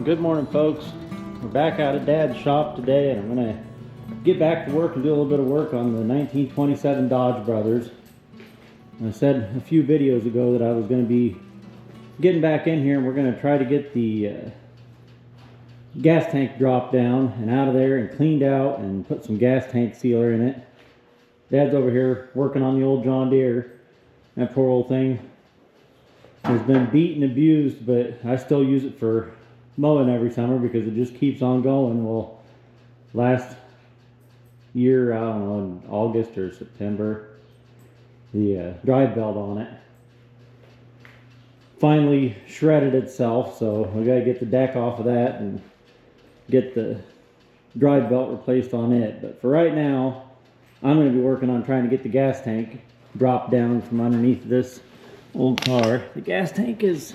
Good morning, folks. We're back out at Dad's shop today, and I'm going to get back to work and do a little bit of work on the 1927 Dodge Brothers. I said a few videos ago that I was going to be getting back in here, and we're going to try to get the gas tank dropped down and out of there and cleaned out and put some gas tank sealer in it. Dad's over here working on the old John Deere. That poor old thing has been beat and abused, but I still use it for mowing every summer because it just keeps on going. Well, last year, I don't know, in August or September, the drive belt on it finally shredded itself, so we got to get the deck off of that and get the drive belt replaced on it. But for right now, I'm going to be working on trying to get the gas tank dropped down from underneath this old car. The gas tank is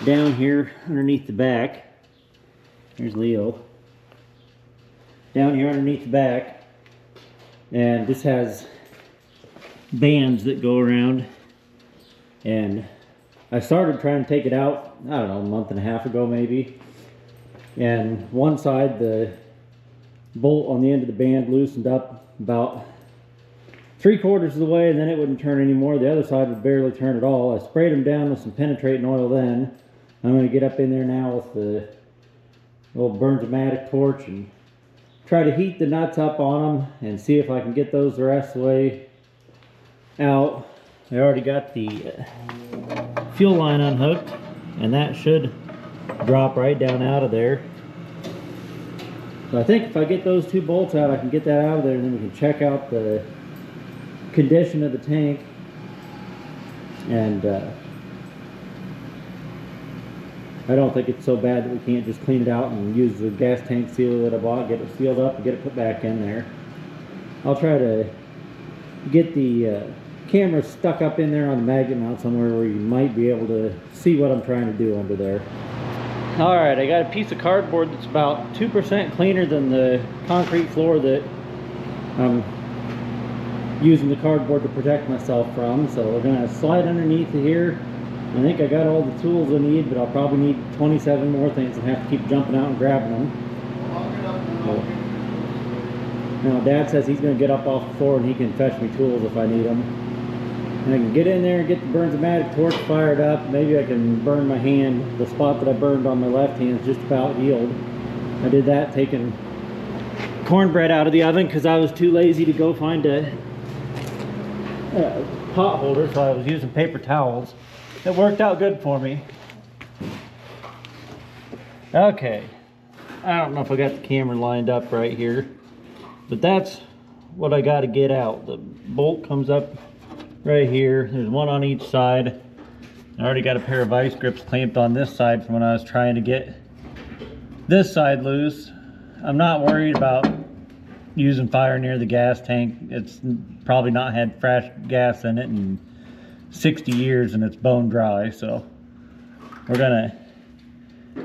down here underneath the back. There's Leo. Down here underneath the back. And this has bands that go around. And I started trying to take it out, I don't know, a month and a half ago maybe. And one side, the bolt on the end of the band loosened up about 3/4 of the way, and then it wouldn't turn anymore. The other side would barely turn at all. I sprayed them down with some penetrating oil then. I'm going to get up in there now with the old Bernzomatic torch and try to heat the nuts up on them and see if I can get those the rest of the way out. I already got the fuel line unhooked, and that should drop right down out of there. So I think if I get those two bolts out, I can get that out of there, and then we can check out the condition of the tank. And I don't think it's so bad that we can't just clean it out and use the gas tank sealer that I bought, get it sealed up and get it put back in there. I'll try to get the camera stuck up in there on the magnet mount somewhere where you might be able to see what I'm trying to do under there. Alright, I got a piece of cardboard that's about 2% cleaner than the concrete floor that I'm using the cardboard to protect myself from. So we're going to slide underneath here. I think I got all the tools I need, but I'll probably need 27 more things and have to keep jumping out and grabbing them. Now Dad says he's going to get up off the floor and he can fetch me tools if I need them. And I can get in there and get the Bernzomatic torch fired up. Maybe I can burn my hand. The spot that I burned on my left hand is just about healed. I did that taking cornbread out of the oven because I was too lazy to go find a pot holder, so I was using paper towels. It worked out good for me. Okay, I don't know if I got the camera lined up right here, but that's what I got to get out. The bolt comes up right here. There's one on each side. I already got a pair of vice grips clamped on this side from when I was trying to get this side loose. I'm not worried about using fire near the gas tank. It's probably not had fresh gas in it in 60 years and it's bone dry, so we're gonna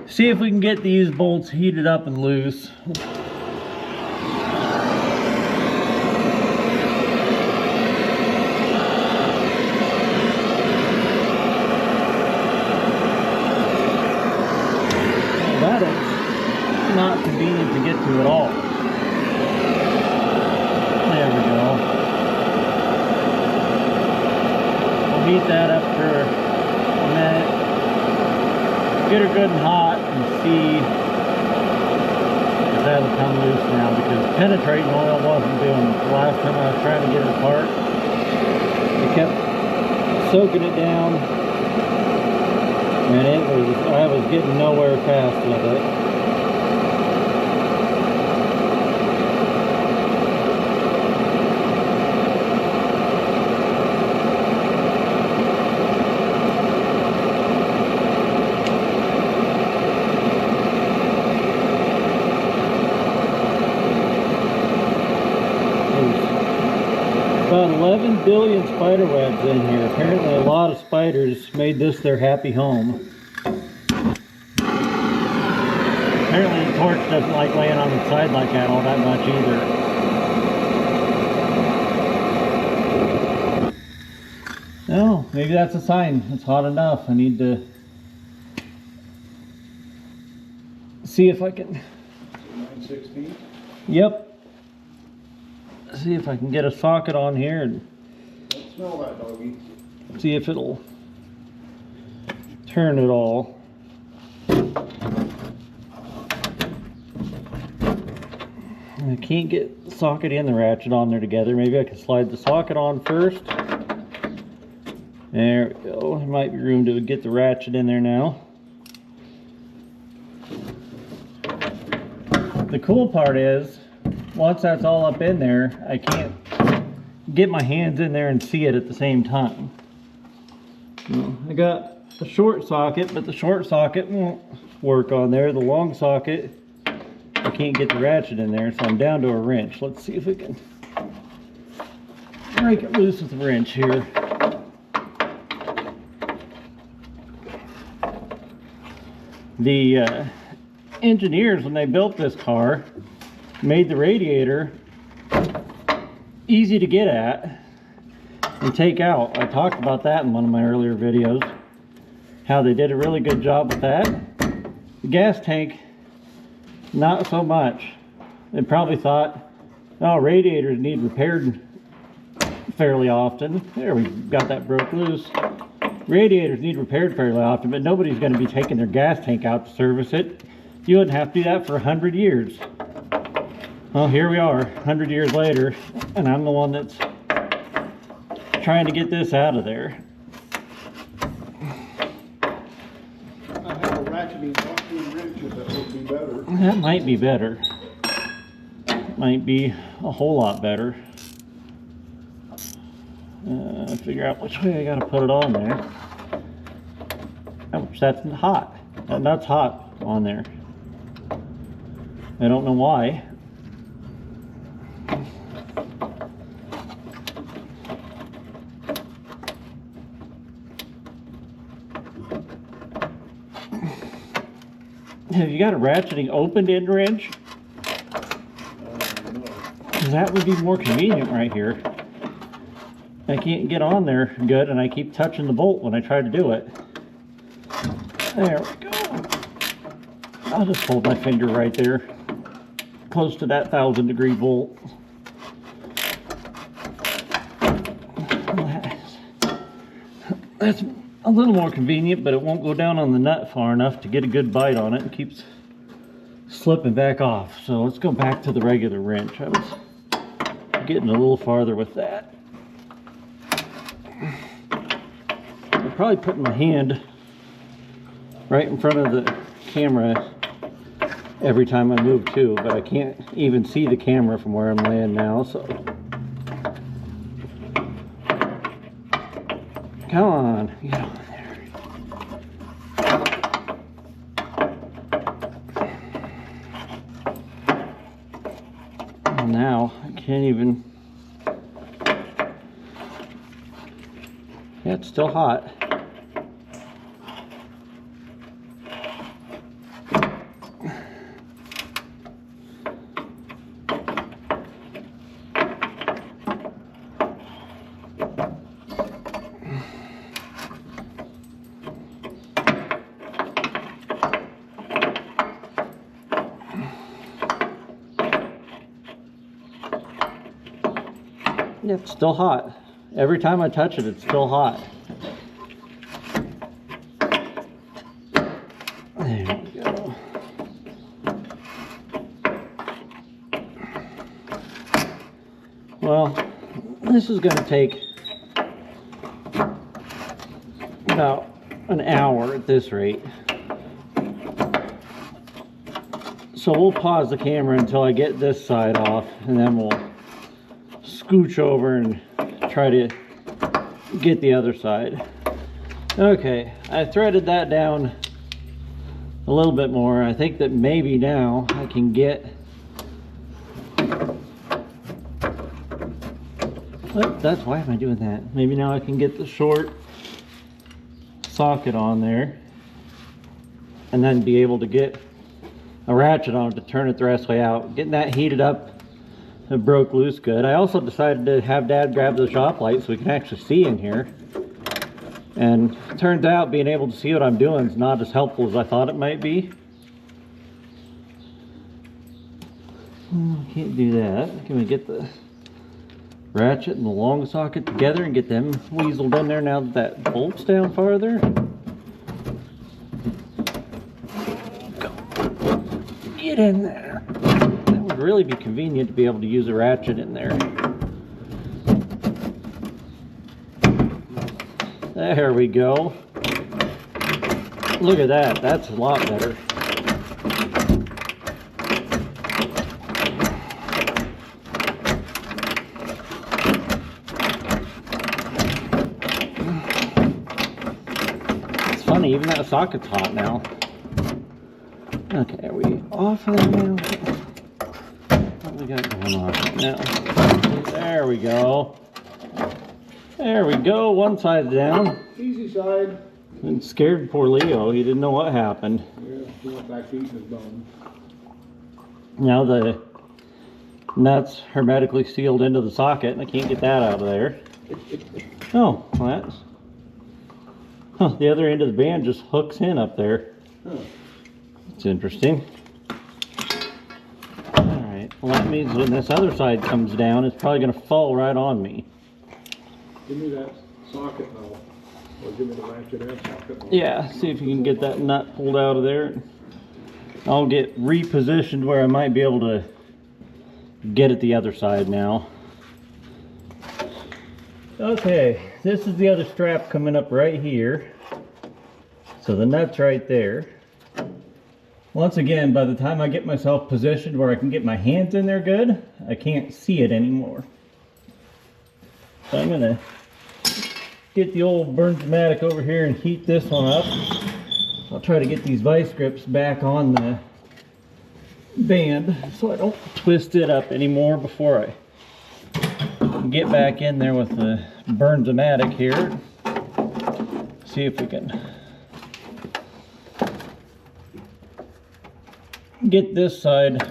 see if we can get these bolts heated up and loose. That is not convenient to get to at all. There we go. We'll heat that up for a minute. Get her good and hot and see if that'll come loose now, because penetrating oil wasn't doing it. The last time I was trying to get it apart, I kept soaking it down, and I was getting nowhere fast with it. About 11 billion spider webs in here. Apparently a lot of spiders made this their happy home. Apparently the torch doesn't like laying on the side like that all that much either. Oh, maybe that's a sign. It's hot enough. I need to see if I can. 9/16. Yep. See if I can get a socket on here and Don't smell that, doggy. see if it'll turn at all. I can't get the socket and the ratchet on there together. Maybe I can slide the socket on first. There we go. There might be room to get the ratchet in there now. The cool part is, once that's all up in there, I can't get my hands in there and see it at the same time. I got a short socket, but the short socket won't work on there. The long socket, I can't get the ratchet in there, so I'm down to a wrench. Let's see if we can break it loose with a wrench here. The engineers, when they built this car, made the radiator easy to get at and take out. I talked about that in one of my earlier videos, how they did a really good job with that. The gas tank, not so much. They probably thought, oh, radiators need repaired fairly often. There, we got that broke loose. Radiators need repaired fairly often, but nobody's going to be taking their gas tank out to service it. You wouldn't have to do that for 100 years. Well, here we are, 100 years later, and I'm the one that's trying to get this out of there. I have a ratcheting locking wrench if that would be better. That might be better. Might be a whole lot better. Figure out which way I gotta put it on there. Ouch, that's hot. That's hot on there. I don't know why. Have you got a ratcheting opened end wrench? No. That would be more convenient right here. I can't get on there good, and I keep touching the bolt when I try to do it. There we go. I'll just hold my finger right there, close to that 1,000-degree bolt. That's a little more convenient, but it won't go down on the nut far enough to get a good bite on it, and keeps slipping back off. So let's go back to the regular wrench. I was getting a little farther with that. I'm probably putting my hand right in front of the camera every time I move too, but I can't even see the camera from where I'm laying now, so. Come on, get on there. Well, now I can't even. Yeah, it's still hot. Yeah, it's still hot. Every time I touch it, it's still hot. There we go. Well, this is going to take about an hour at this rate. So we'll pause the camera until I get this side off, and then we'll scooch over and try to get the other side. Okay, I threaded that down a little bit more. I think that maybe now I can get, that's why am I doing that? Maybe now I can get the short socket on there and then be able to get a ratchet on it to turn it the rest of the way out. Getting that heated up, it broke loose good. I also decided to have Dad grab the shop light so we can actually see in here. And it turns out being able to see what I'm doing is not as helpful as I thought it might be. Can't do that. Can we get the ratchet and the long socket together and get them weaseled in there now that that bolt's down farther? Go. Get in there. That would really be convenient to be able to use a ratchet in there. There we go. Look at that. That's a lot better. It's funny, even that socket's hot now. Okay, are we off of there now? What do we got going on right now? There we go. There we go. One side's down. Easy side. It scared poor Leo. He didn't know what happened. Yeah, he went back to eating his bone. Now the nut's hermetically sealed into the socket and I can't get that out of there. Oh, well, that's... Huh, the other end of the band just hooks in up there. Huh. It's interesting. Alright, well that means when this other side comes down, it's probably going to fall right on me. Give me that socket now. Or give me the ratchet and socket now. Yeah, see if you can get that nut pulled out of there. I'll get repositioned where I might be able to get at the other side now. Okay, this is the other strap coming up right here. So the nut's right there. Once again, by the time I get myself positioned where I can get my hands in there good, I can't see it anymore. So I'm gonna get the old Bernzomatic over here and heat this one up. I'll try to get these vice grips back on the band so I don't twist it up anymore before I get back in there with the Bernzomatic here. See if we can get this side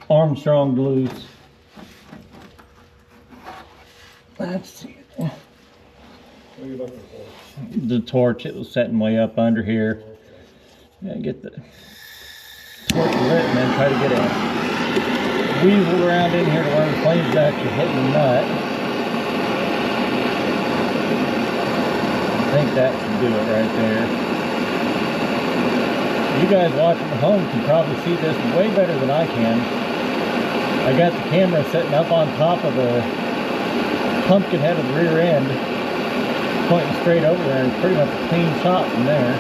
Armstrong loose. Let's see. What are you looking for? The torch, it was setting way up under here. Yeah, get the torch lit and then try to get it weasel around in here to where the flame's actually hitting the nut. I think that should do it right there. You guys watching at home can probably see this way better than I can. I got the camera sitting up on top of the pumpkin head of the rear end, pointing straight over there, and pretty much a clean shot from there.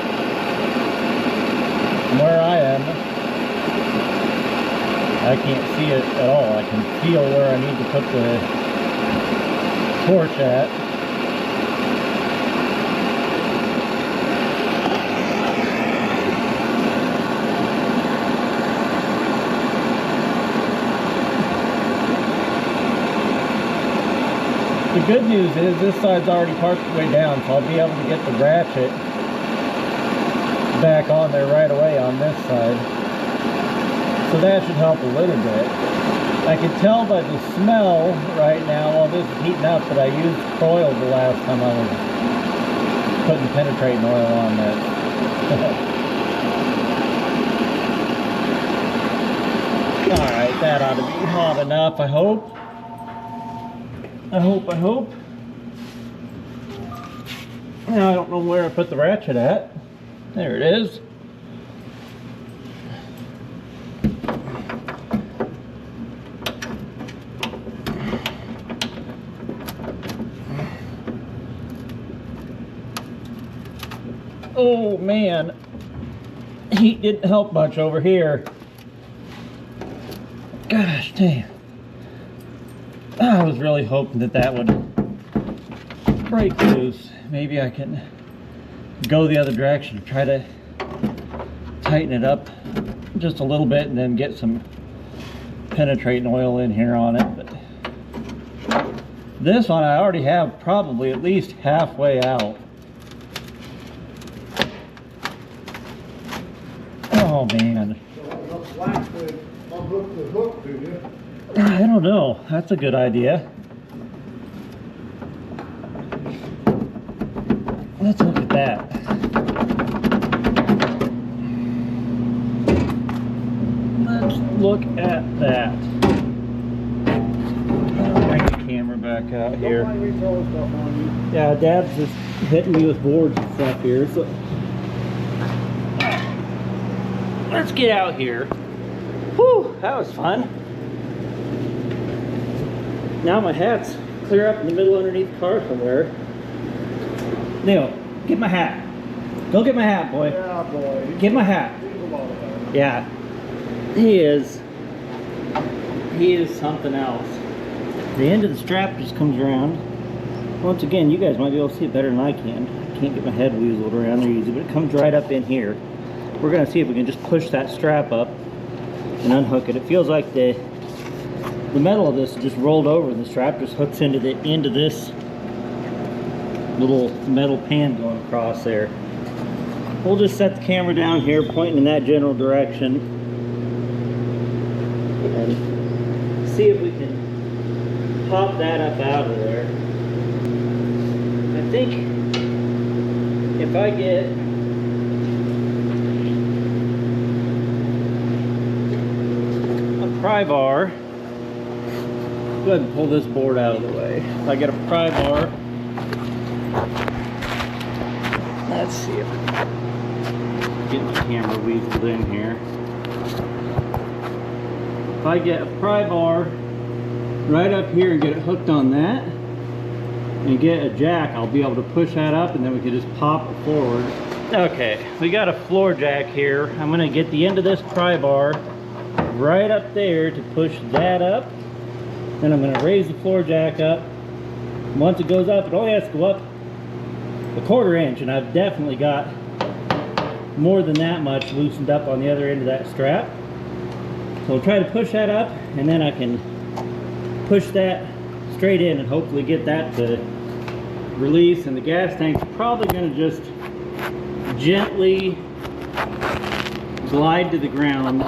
From where I am, I can't see it at all. I can feel where I need to put the torch at. The good news is this side's already parked way down, so I'll be able to get the ratchet back on there right away on this side. So that should help a little bit. I can tell by the smell right now while this is heating up that I used oil the last time I was putting penetrating oil on this. Alright, that ought to be hot enough, I hope. I hope. Now I don't know where I put the ratchet at. There it is. Oh man, heat didn't help much over here. Gosh damn. I was really hoping that that would break loose. Maybe I can go the other direction, try to tighten it up just a little bit and then get some penetrating oil in here on it. But this one I already have probably at least halfway out. Oh man. Unhook the hook, do you? I don't know. That's a good idea. Let's look at that. Let's Look at that. Bring the camera back out here. Don't mind me throwing stuff on you. Yeah, Dad's just hitting me with boards and stuff here, so let's get out here. Whew, that was fun. Now my hat's clear up in the middle underneath the car somewhere. Neil, get my hat. Go get my hat, boy. Yeah, boy. Get my hat. Yeah. He is something else. The end of the strap just comes around. Once again, you guys might be able to see it better than I can. I can't get my head weaseled around there easy, but it comes right up in here. We're gonna see if we can just push that strap up and unhook it. It feels like the metal of this just rolled over and the strap just hooks into the end of this little metal pan going across there. We'll just set the camera down here, pointing in that general direction, and see if we can pop that up out of there. I think if I get a pry bar, go ahead and pull this board out of the way. If I get a pry bar, let's see if I can get the camera weaseled in here. If I get a pry bar right up here and get it hooked on that and get a jack, I'll be able to push that up and then we can just pop it forward. Okay, we got a floor jack here. I'm gonna get the end of this pry bar right up there to push that up. Then I'm gonna raise the floor jack up. Once it goes up, it only has to go up a 1/4 inch, and I've definitely got more than that much loosened up on the other end of that strap. So I'll try to push that up, and then I can push that straight in and hopefully get that to release. And the gas tank's probably going to just gently glide to the ground,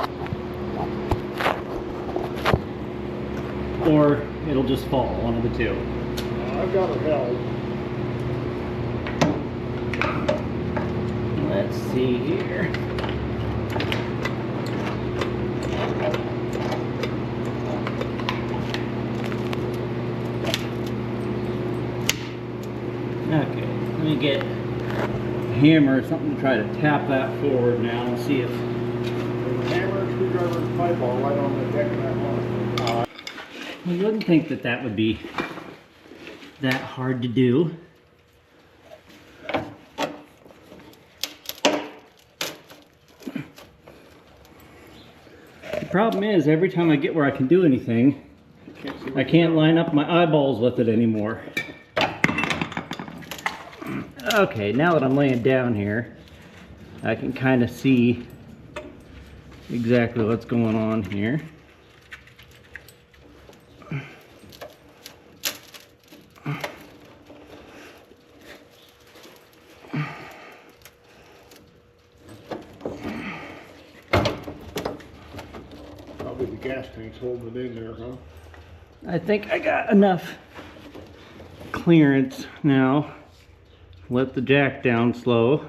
or it'll just fall, one of the two. I've got it held. Let's see here. Okay, let me get a hammer or something to try to tap that forward now and see if... There's a hammer, screwdriver, and pipe all right on the deck of that one. You wouldn't think that that would be that hard to do. The problem is, every time I get where I can do anything, I can't line up my eyeballs with it anymore. Okay, now that I'm laying down here, I can kind of see exactly what's going on here. Probably the gas tank's holding it in there, huh? I think I got enough clearance now. Let the jack down slow.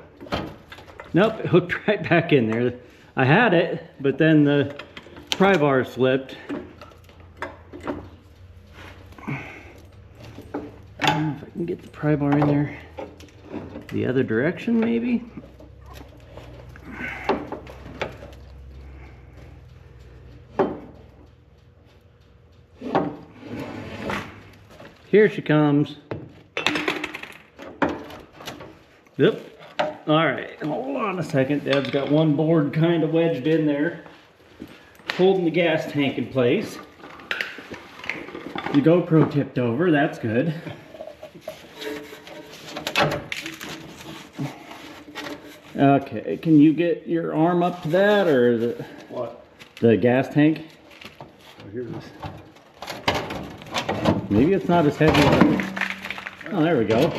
Nope, it hooked right back in there. I had it, but then the pry bar slipped. I don't know if I can get the pry bar in there the other direction, maybe. Here she comes. Yep. All right, hold on a second. Dad's got one board kind of wedged in there, holding the gas tank in place. The GoPro tipped over, that's good. Okay, can you get your arm up to that, or the What? the gas tank? Oh, here it is. Maybe it's not as heavy as... Oh, there we go.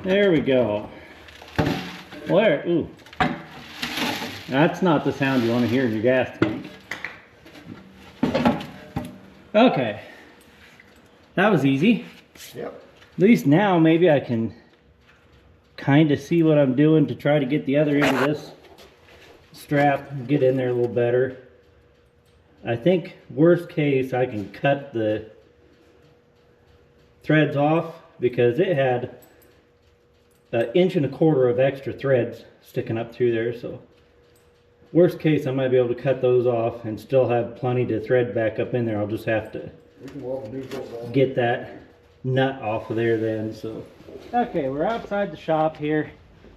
There we go. Well, there, ooh. That's not the sound you want to hear in your gas tank. Okay. That was easy. Yep. At least now maybe I can kind of see what I'm doing to try to get the other end of this strap, get in there a little better. I think worst case I can cut the threads off because it had 1.25 inches of extra threads sticking up through there. So worst case I might be able to cut those off and still have plenty to thread back up in there. I'll just have to get that nut off of there then. So okay, we're outside the shop here.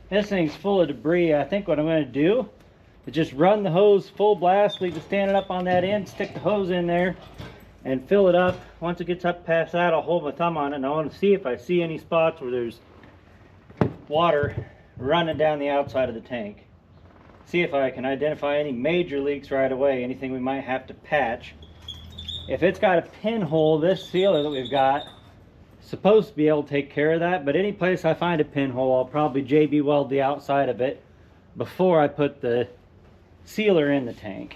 This thing's full of debris. I think what I'm going to do is just run the hose full blast, leave it standing up on that end, stick the hose in there and fill it up. Once it gets up past that, I'll hold my thumb on it and I want to see if I see any spots where there's water running down the outside of the tank. See if I can identify any major leaks right away, anything we might have to patch. If it's got a pinhole, this sealer that we've got is supposed to be able to take care of that, but any place I find a pinhole, I'll probably JB weld the outside of it before I put the sealer in the tank.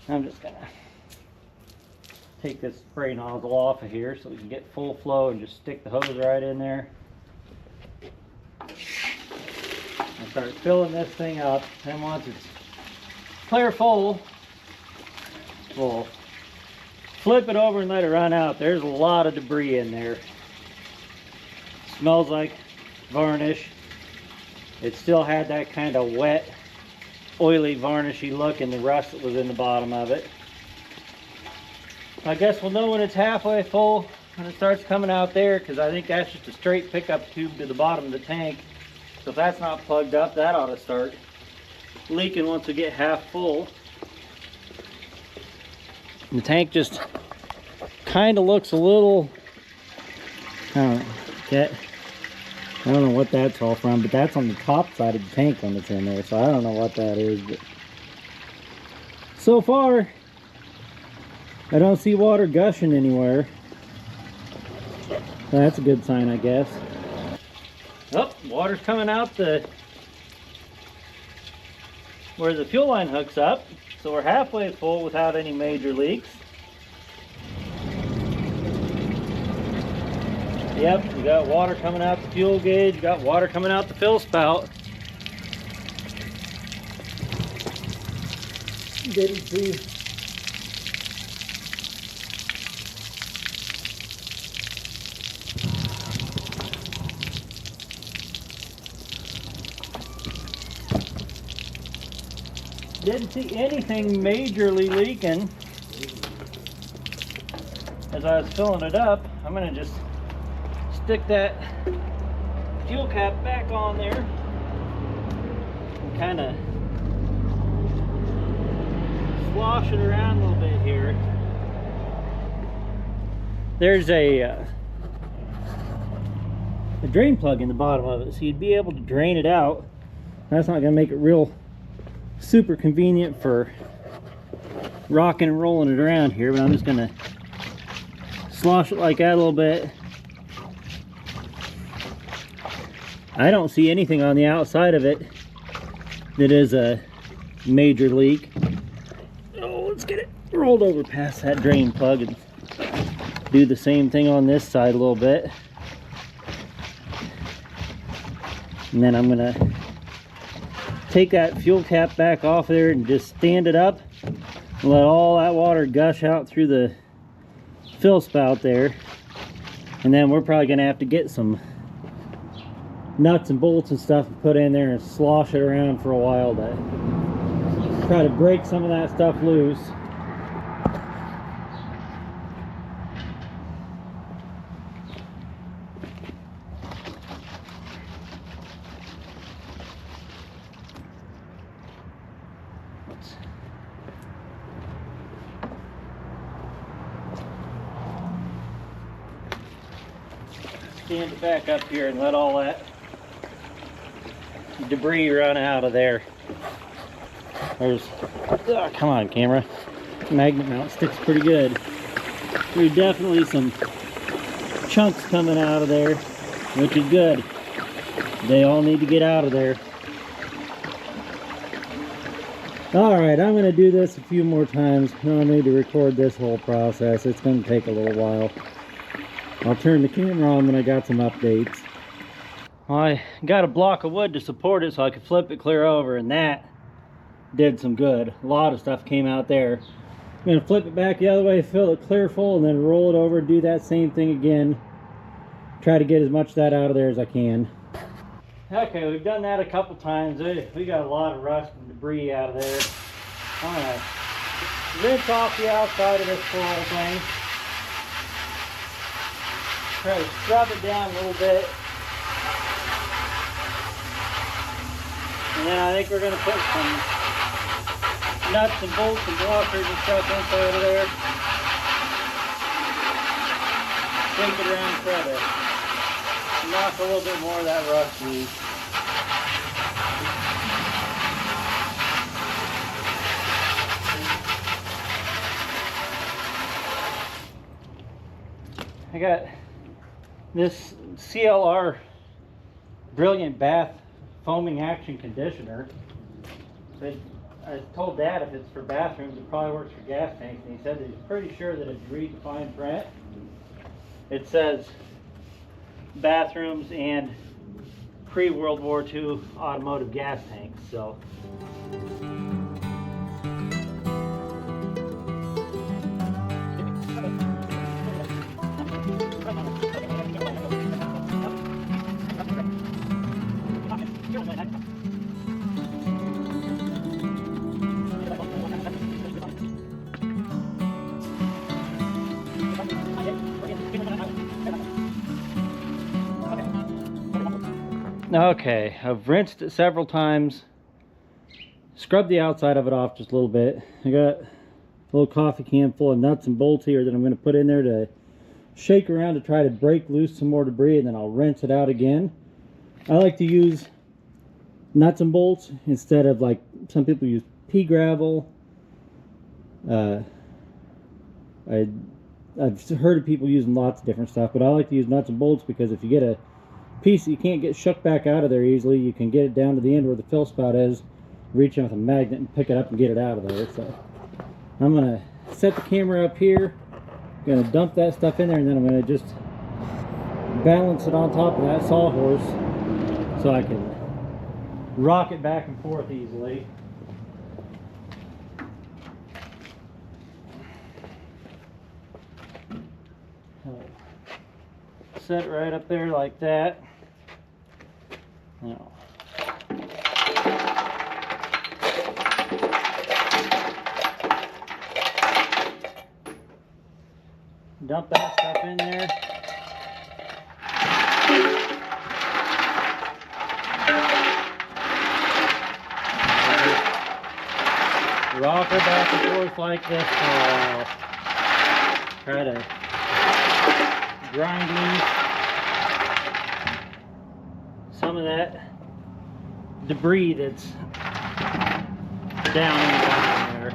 I'm just gonna take this spray nozzle off of here so we can get full flow and just stick the hose right in there. And start filling this thing up. And once it's clear full, we'll flip it over and let it run out. There's a lot of debris in there. Smells like varnish. It still had that kind of wet, oily, varnishy look in the rust that was in the bottom of it. I guess we'll know when it's halfway full, when it starts coming out there, because I think that's just a straight pickup tube to the bottom of the tank. So if that's not plugged up, that ought to start leaking once we get half full. And the tank just kind of looks a little, I don't know what that's all from, but that's on the top side of the tank when it's in there, so I don't know what that is. But so far, I don't see water gushing anywhere. That's a good sign, I guess. Oh, water's coming out where the fuel line hooks up, so we're halfway full without any major leaks. Yep, we got water coming out the fuel gauge, got water coming out the fill spout. Didn't see. Didn't see anything majorly leaking. As I was filling it up, I'm gonna just stick that fuel cap back on there and kind of slosh it around a little bit here. There's a drain plug in the bottom of it, so you'd be able to drain it out. That's not gonna make it real super convenient for rocking and rolling it around here, but I'm just gonna slosh it like that a little bit. I don't see anything on the outside of it that is a major leak. Oh, let's get it rolled over past that drain plug and do the same thing on this side a little bit. And then I'm gonna take that fuel cap back off there and just stand it up and let all that water gush out through the fill spout there. And then we're probably gonna have to get some nuts and bolts and stuff and put in there and slosh it around for a while to try to break some of that stuff loose. Stand it back up here and let all that debris run out of there. There's, oh, come on camera, magnet mount sticks pretty good. There's definitely some chunks coming out of there, which is good. They all need to get out of there. Alright, I'm going to do this a few more times. No need to record this whole process. It's going to take a little while. I'll turn the camera on when I got some updates. Well, I got a block of wood to support it so I could flip it clear over, and that did some good. A lot of stuff came out there. I'm going to flip it back the other way, fill it clear full, and then roll it over, do that same thing again. Try to get as much of that out of there as I can. Okay, we've done that a couple times. We got a lot of rust and debris out of there. I'm going to rinse off the outside of this whole thing. Try to scrub it down a little bit. And then I think we're going to put some nuts and bolts and blockers and stuff inside of there. Shake it around and try to knock a little bit more of that rust loose. I got this CLR Brilliant Bath Foaming Action Conditioner. I told Dad if it's for bathrooms, it probably works for gas tanks, and he said that he's pretty sure that it's redefined print. It says bathrooms and pre-World War II automotive gas tanks, so. Okay, I've rinsed it several times, scrubbed the outside of it off just a little bit. I got a little coffee can full of nuts and bolts here that I'm going to put in there to shake around to try to break loose some more debris, and then I'll rinse it out again. I like to use nuts and bolts instead of, like some people use pea gravel. I've heard of people using lots of different stuff, but I like to use nuts and bolts because if you get a piece that you can't get shook back out of there easily, you can get it down to the end where the fill spout is, reach in with a magnet and pick it up and get it out of there. So I'm going to set the camera up here, going to dump that stuff in there, and then I'm going to just balance it on top of that sawhorse so I can rock it back and forth easily. Set it right up there like that. Now, dump that stuff in there. Rock her back and forth like this for a while. Try to grind loose some of that debris that's down in the bottom there.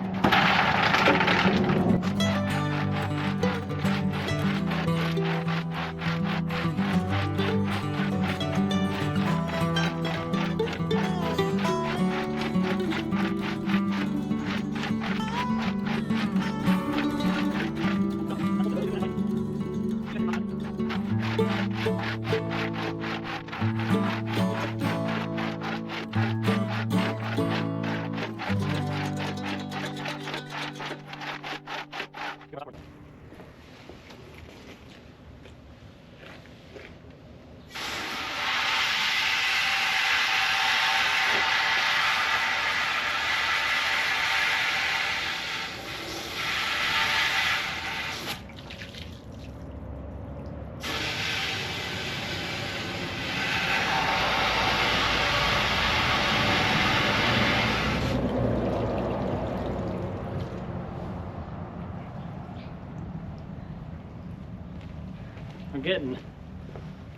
I'm getting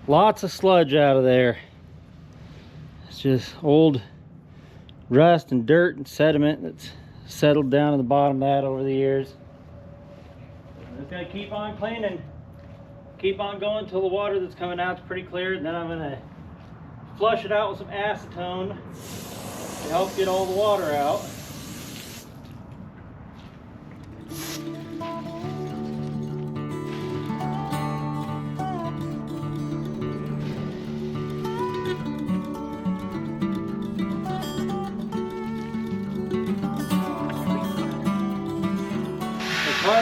lots of sludge out of there. It's just old rust and dirt and sediment that's settled down at the bottom of that over the years. I'm just going to keep on cleaning, keep on going until the water that's coming out is pretty clear, and then I'm going to flush it out with some acetone to help get all the water out.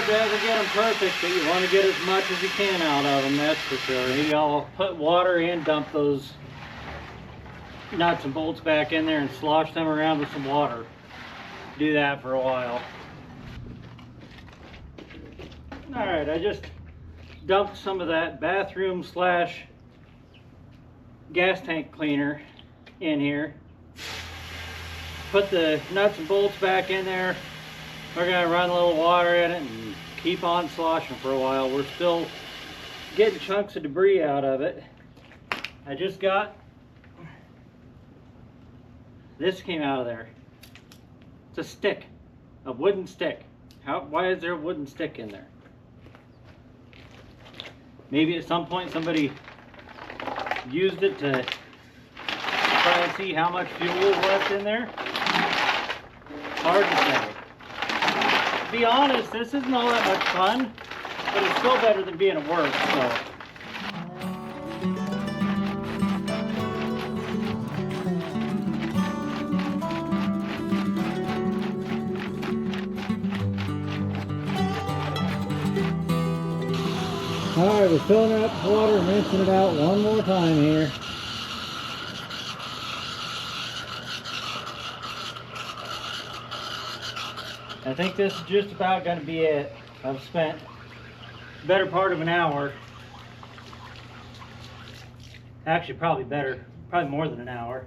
hard to ever get them perfect, but you want to get as much as you can out of them, that's for sure. Maybe I'll put water in, dump those nuts and bolts back in there and slosh them around with some water. Do that for a while. Alright, I just dumped some of that bathroom slash gas tank cleaner in here. Put the nuts and bolts back in there. We're going to run a little water in it and keep on sloshing for a while. We're still getting chunks of debris out of it. I just got this came out of there. It's a stick, a wooden stick. Why is there a wooden stick in there? Maybe at some point somebody used it to try and see how much fuel was left in there. Hard to say. To be honest, this isn't all that much fun, but it's still better than being at work, so. Alright, we're filling up water and rinsing it out one more time here. I think this is just about going to be it. I've spent the better part of an hour. Actually, probably more than an hour.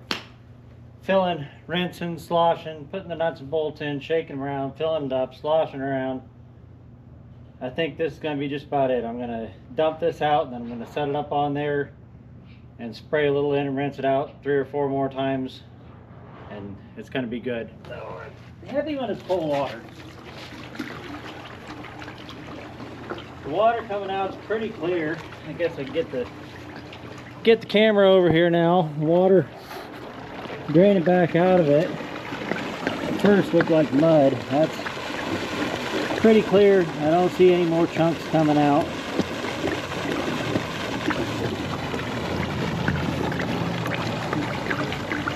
Filling, rinsing, sloshing, putting the nuts and bolts in, shaking them around, filling it up, sloshing around. I think this is going to be just about it. I'm going to dump this out and then I'm going to set it up on there and spray a little in and rinse it out 3 or 4 more times, and it's going to be good. Heavy when it's full of water. The water coming out is pretty clear. I guess I can get the camera over here now. Water draining back out of it. At first looked like mud. That's pretty clear. I don't see any more chunks coming out.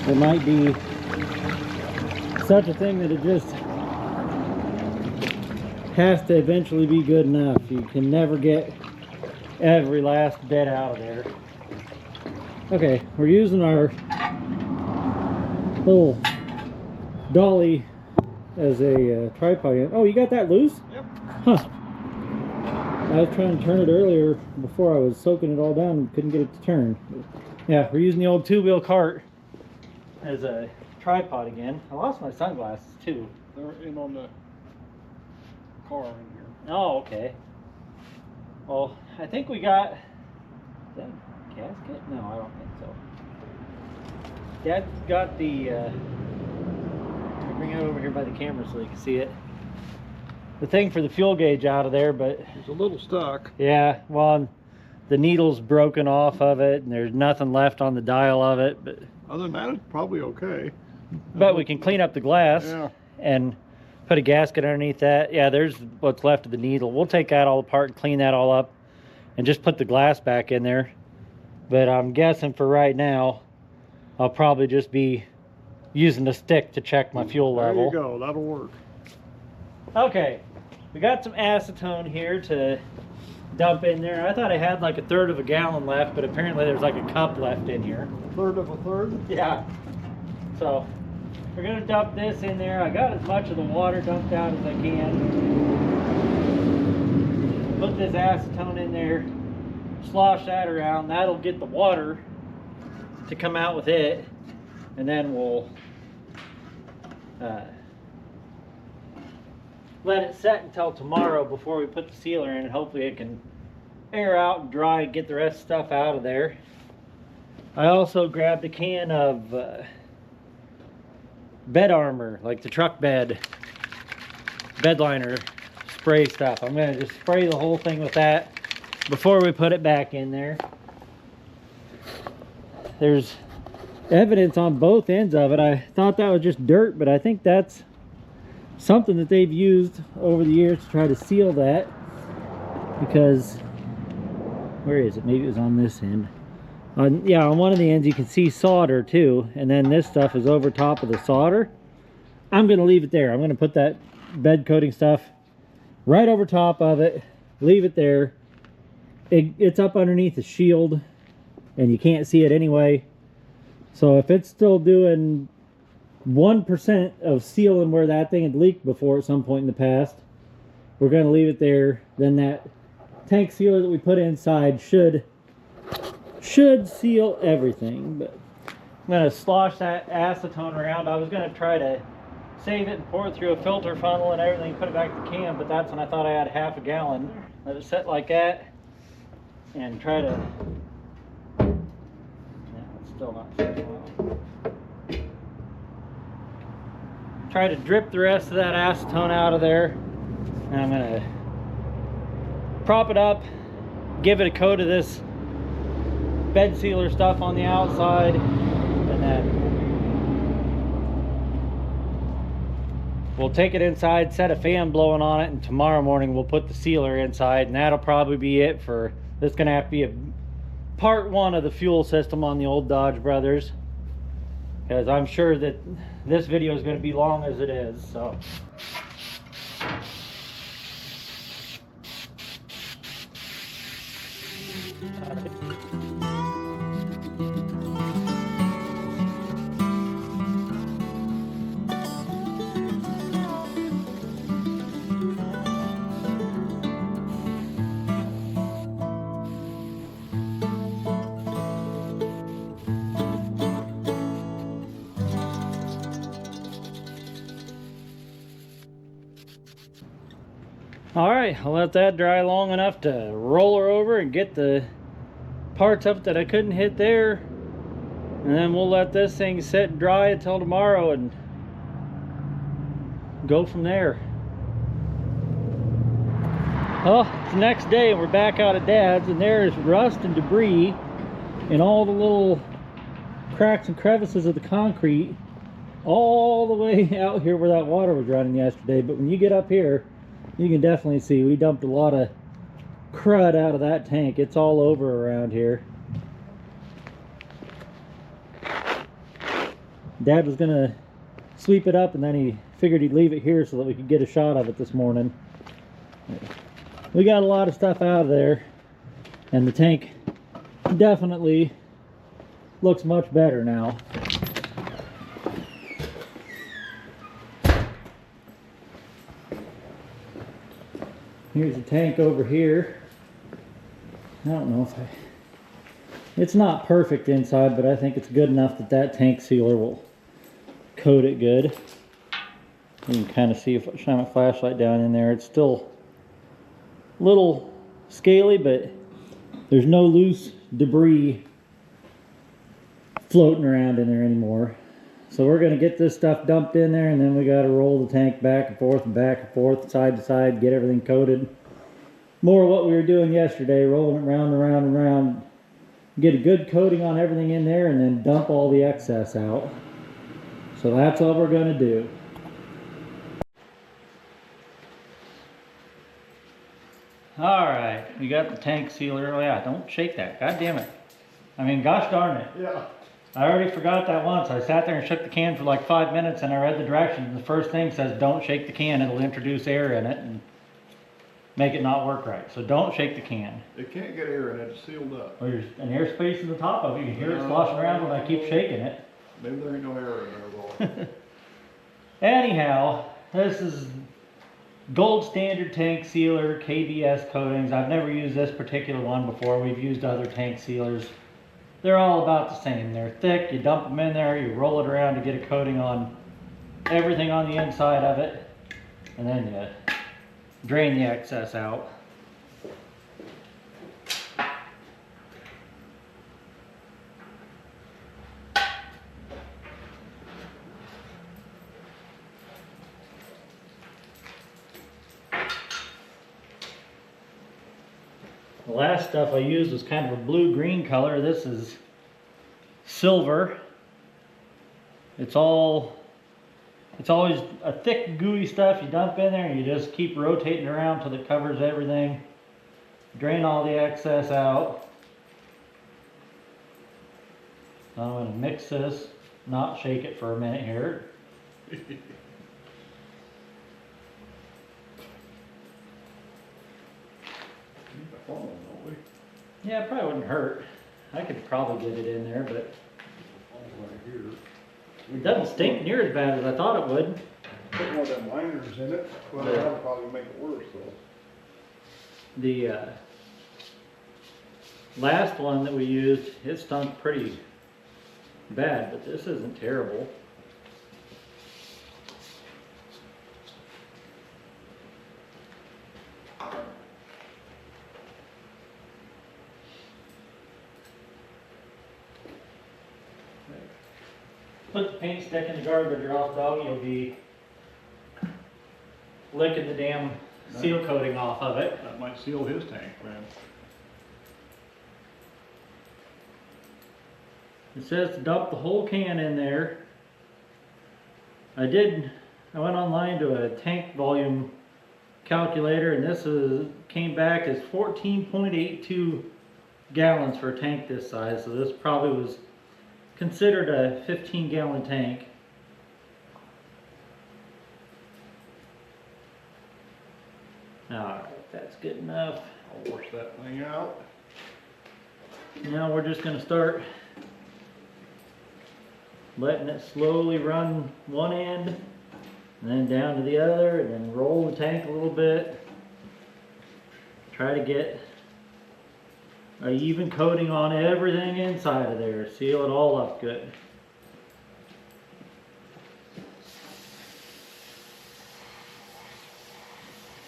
There might be such a thing that it just has to eventually be good enough. You can never get every last bit out of there. Okay, we're using our little dolly as a tripod. Oh, you got that loose? Yep. Huh. I was trying to turn it earlier before I was soaking it all down and couldn't get it to turn. Yeah, we're using the old 2-wheel cart as a tripod again. I lost my sunglasses too. They're in on the car in here. Oh, okay. Well, I think we got... Is that a gasket? No, I don't think so. Dad got the... I'll bring it over here by the camera so you can see it. The thing for the fuel gauge out of there, but... It's a little stuck. Yeah, well, the needle's broken off of it, and there's nothing left on the dial of it, but... Other than that, it's probably okay. But we can clean up the glass and put a gasket underneath that. Yeah, there's what's left of the needle. We'll take that all apart and clean that all up and just put the glass back in there. But I'm guessing for right now, I'll probably just be using the stick to check my fuel level. There you go, that'll work. Okay, we got some acetone here to dump in there. I thought I had like 1/3 of a gallon left, but apparently there's like a cup left in here. 1/3 of a third? Yeah. So we're gonna dump this in there. I got as much of the water dumped out as I can. Put this acetone in there, slosh that around. That'll get the water to come out with it, and then we'll let it set until tomorrow before we put the sealer in, and hopefully it can air out and dry and get the rest of the stuff out of there. I also grabbed a can of bed armor, like the truck bed liner spray stuff. I'm going to just spray the whole thing with that before we put it back in there. There's evidence on both ends of it. I thought that was just dirt, but I think that's something that they've used over the years to try to seal that, because where is it? Maybe it was on this end. Yeah, on one of the ends you can see solder too, and then this stuff is over top of the solder. I'm going to leave it there. I'm going to put that bed coating stuff right over top of it, leave it there. It's up underneath the shield and you can't see it anyway. So if it's still doing 1% of sealing where that thing had leaked before at some point in the past, we're going to leave it there. Then that tank sealer that we put inside should seal everything. But I'm going to slosh that acetone around. I was going to try to save it and pour it through a filter funnel and everything, put it back in the can, but that's when I thought I had half a gallon. Let it set like that and try to, yeah, it's still not sitting well. Try to drip the rest of that acetone out of there, and I'm gonna prop it up, give it a coat of this bed sealer stuff on the outside, and then we'll take it inside, set a fan blowing on it, and tomorrow morning we'll put the sealer inside, and that'll probably be it for, this is gonna have to be a part one of the fuel system on the old Dodge Brothers, because I'm sure that this video is going to be long as it is. So alright, I'll let that dry long enough to roll her over and get the parts of it that I couldn't hit there, and then we'll let this thing sit and dry until tomorrow and go from there. Oh, it's the next day and we're back out at Dad's, and there's rust and debris in all the little cracks and crevices of the concrete all the way out here where that water was running yesterday. But when you get up here, you can definitely see we dumped a lot of crud out of that tank. It's all over around here. Dad was gonna sweep it up and then he figured he'd leave it here so that we could get a shot of it this morning. We got a lot of stuff out of there, and the tank definitely looks much better now. Here's the tank over here. I don't know if it's not perfect inside, but I think it's good enough that that tank sealer will coat it good. You can kind of see if I shine my flashlight down in there. It's still a little scaly, but there's no loose debris floating around in there anymore. So we're going to get this stuff dumped in there, and then we got to roll the tank back and forth, side to side, get everything coated. More of what we were doing yesterday, rolling it round and round and round. Get a good coating on everything in there, and then dump all the excess out. So that's all we're going to do. Alright, we got the tank sealer. Oh yeah, don't shake that. God damn it. I mean, gosh darn it. Yeah. I already forgot that once. I sat there and shook the can for like 5 minutes, and I read the directions. The first thing says don't shake the can. It'll introduce air in it and make it not work right. So don't shake the can. It can't get air in it, it's sealed up. Well, there's an air space in the top of it. You can hear it sloshing around when I keep shaking it. Maybe there ain't no air in there, boy. Anyhow, this is gold standard tank sealer, KBS coatings. I've never used this particular one before. We've used other tank sealers. They're all about the same. They're thick, you dump them in there, you roll it around to get a coating on everything on the inside of it, and then you drain the excess out. The last stuff I used was kind of a blue-green color. This is silver. It's always a thick, gooey stuff you dump in there, and you just keep rotating around till it covers everything. Drain all the excess out. So I'm going to mix this, not shake it for a minute here. Yeah, it probably wouldn't hurt. I could probably get it in there, but it doesn't stink near as bad as I thought it would. Put one of them liners in it, well, Yeah. that'll probably make it worse though. The last one that we used, it stunk pretty bad, but this isn't terrible. Put the paint stick in the garbage or else, dog, you'll be licking the damn seal coating off of it. That might seal his tank, man. It says to dump the whole can in there. I went online to a tank volume calculator, and this came back as 14.82 gallons for a tank this size, so this probably was considered a 15-gallon tank. Alright, that's good enough. I'll wash that thing out. Now we're just going to start letting it slowly run one end and then down to the other, and then roll the tank a little bit. Try to get an even coating on everything inside of there. Seal it all up good.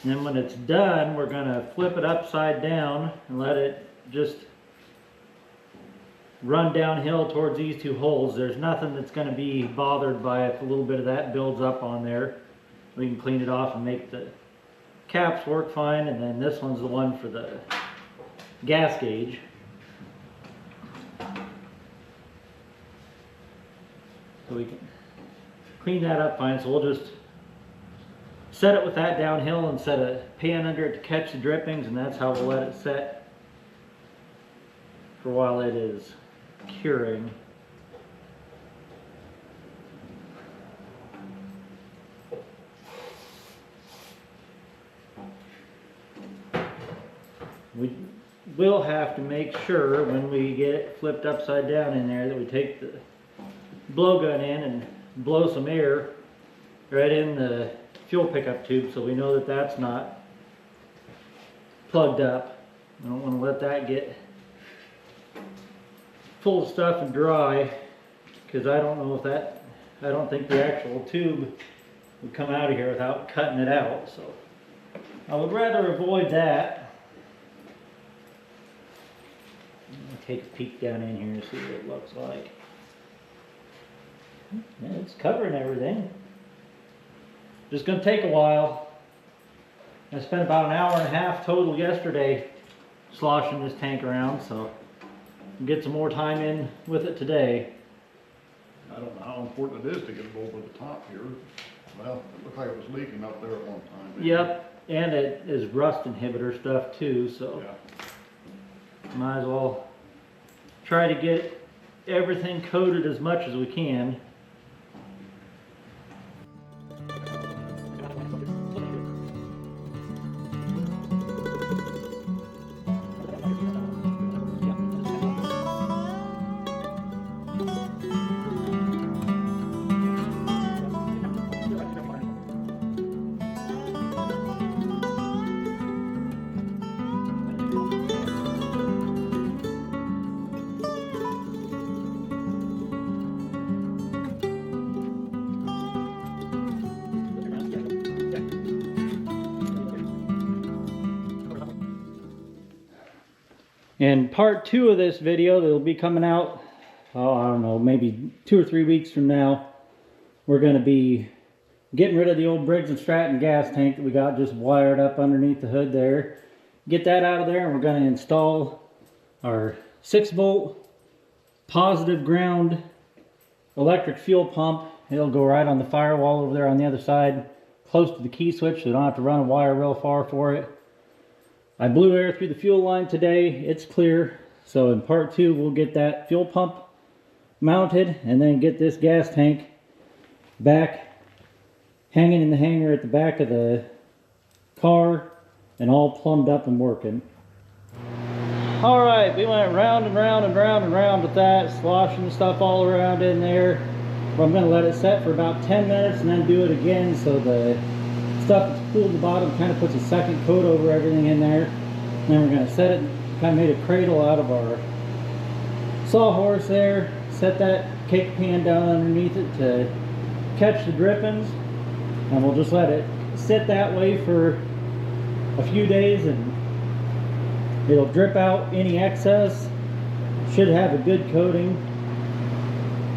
And then when it's done, we're going to flip it upside down and let it just run downhill towards these two holes. There's nothing that's going to be bothered by if a little bit of that builds up on there. We can clean it off and make the caps work fine. And then this one's the one for the gas gauge. So we can clean that up fine. So we'll just set it with that downhill and set a pan under it to catch the drippings, and that's how we'll let it set for while it is curing. We will have to make sure when we get it flipped upside down in there that we take the blowgun in and blow some air right in the fuel pickup tube, so we know that that's not plugged up. I don't want to let that get full of stuff and dry, because I don't know if that, I don't think the actual tube would come out of here without cutting it out, so I would rather avoid that. Let me take a peek down in here and see what it looks like. Yeah, it's covering everything. Just going to take a while. I spent about an hour and a half total yesterday sloshing this tank around, so I'll get some more time in with it today. I don't know how important it is to get it over the top here. Well, it looked like it was leaking up there at one time. Maybe. Yep, and it is rust inhibitor stuff too, so Yeah. might as well try to get everything coated as much as we can. In part 2 of this video that'll be coming out, oh, I don't know, maybe 2 or 3 weeks from now, we're going to be getting rid of the old Briggs & Stratton gas tank that we got just wired up underneath the hood there. Get that out of there, and we're going to install our 6-volt positive ground electric fuel pump. It'll go right on the firewall over there on the other side, close to the key switch, so you don't have to run a wire real far for it. I blew air through the fuel line today. It's clear. So in part 2, we'll get that fuel pump mounted and then get this gas tank back hanging in the hanger at the back of the car and all plumbed up and working. All right, we went round and round and round and round with that, sloshing the stuff all around in there. But I'm gonna let it set for about 10 minutes and then do it again so the stuff that's cooled at the bottom kind of puts a second coat over everything in there. And then we're gonna set it, kind of made a cradle out of our sawhorse there. Set that cake pan down underneath it to catch the drippings. And we'll just let it sit that way for a few days and it'll drip out any excess. Should have a good coating.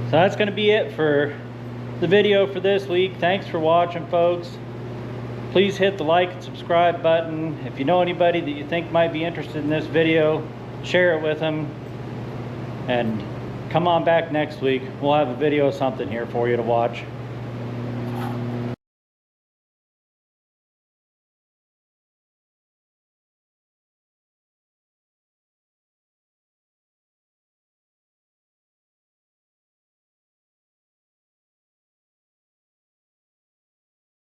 So that's going to be it for the video for this week. Thanks for watching, folks. Please hit the like and subscribe button. If you know anybody that you think might be interested in this video, share it with them. And come on back next week. We'll have a video of something here for you to watch.